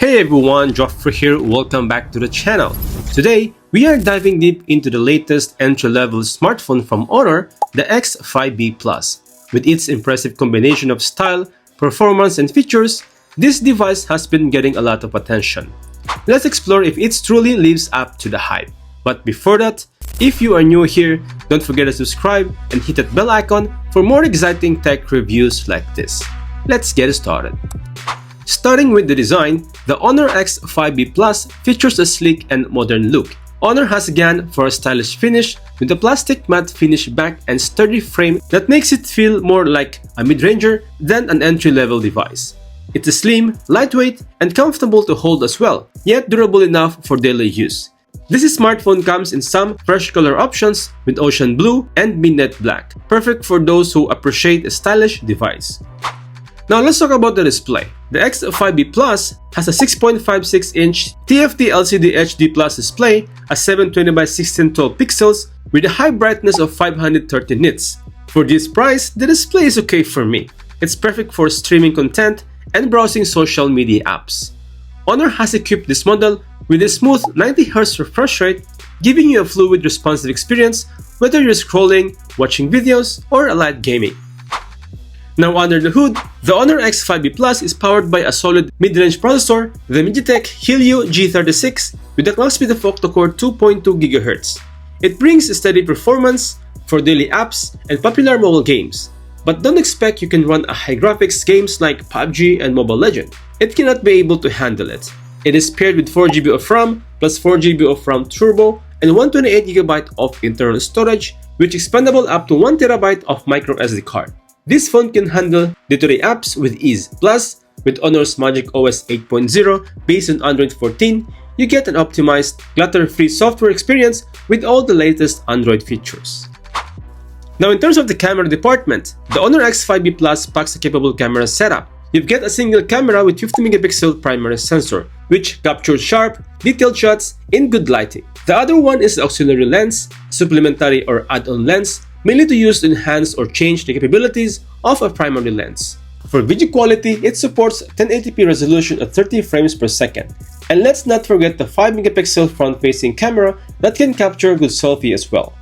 Hey everyone, Joffrey here, welcome back to the channel. Today, we are diving deep into the latest entry-level smartphone from Honor, the X5b Plus. With its impressive combination of style, performance, and features, this device has been getting a lot of attention. Let's explore if it truly lives up to the hype. But before that, if you are new here, don't forget to subscribe and hit that bell icon for more exciting tech reviews like this. Let's get started. Starting with the design, the Honor X5b Plus features a sleek and modern look. Honor has gone for a stylish finish with a plastic matte finish back and sturdy frame that makes it feel more like a mid-ranger than an entry-level device. It's slim, lightweight, and comfortable to hold as well, yet durable enough for daily use. This smartphone comes in some fresh color options with ocean blue and midnight black, perfect for those who appreciate a stylish device. Now let's talk about the display. The X5b Plus has a 6.56-inch TFT LCD HD Plus display, a 720 by 1612 pixels with a high brightness of 530 nits. For this price, the display is okay for me. It's perfect for streaming content and browsing social media apps. Honor has equipped this model with a smooth 90Hz refresh rate, giving you a fluid responsive experience whether you're scrolling, watching videos, or light gaming. Now under the hood, the Honor X5b Plus is powered by a solid mid-range processor, the MediaTek Helio G36 with a clock speed of octa-core 2.2 GHz. It brings steady performance for daily apps and popular mobile games. But don't expect you can run a high-graphics games like PUBG and Mobile Legends. It cannot be able to handle it. It is paired with 4GB of RAM plus 4GB of RAM Turbo and 128GB of internal storage, which is expandable up to 1TB of microSD card. This phone can handle day-to-day apps with ease. Plus, with Honor's Magic OS 8.0 based on Android 14, you get an optimized, clutter-free software experience with all the latest Android features. Now in terms of the camera department, the Honor X5b Plus packs a capable camera setup. You get a single camera with 50-megapixel primary sensor, which captures sharp, detailed shots in good lighting. The other one is the auxiliary lens, supplementary or add-on lens, mainly to use to enhance or change the capabilities of a primary lens. For video quality, it supports 1080p resolution at 30 frames per second. And let's not forget the 5-megapixel front-facing camera that can capture good selfie as well.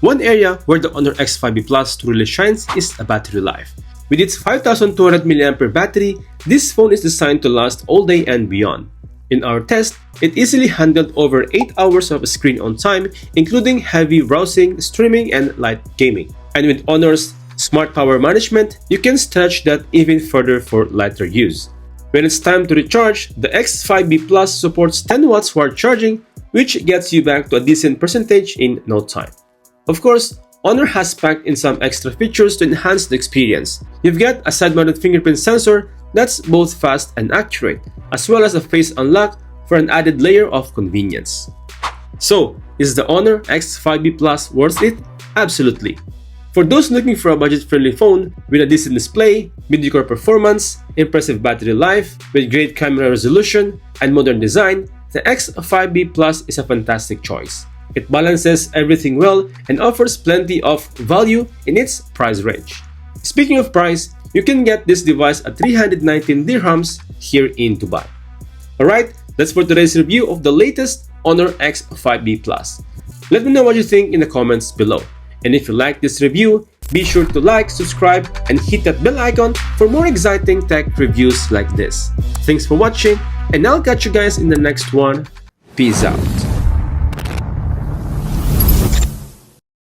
One area where the Honor X5b Plus truly shines is the battery life. With its 5200 mAh battery, this phone is designed to last all day and beyond. In our test, it easily handled over 8 hours of screen on time, including heavy browsing, streaming, and light gaming. And with Honor's smart power management, you can stretch that even further for lighter use. When it's time to recharge, the X5b Plus supports 10 watts wire charging, which gets you back to a decent percentage in no time. Of course, Honor has packed in some extra features to enhance the experience. You've got a side-mounted fingerprint sensor that's both fast and accurate, as well as a face unlock for an added layer of convenience. So, is the Honor X5b Plus worth it? Absolutely. For those looking for a budget-friendly phone with a decent display, mid-core performance, impressive battery life, with great camera resolution, and modern design, the X5b Plus is a fantastic choice. It balances everything well and offers plenty of value in its price range. Speaking of price, you can get this device at 319 dirhams here in Dubai. Alright, that's for today's review of the latest Honor X5b Plus. Let me know what you think in the comments below. And if you like this review, be sure to like, subscribe, and hit that bell icon for more exciting tech reviews like this. Thanks for watching, and I'll catch you guys in the next one. Peace out.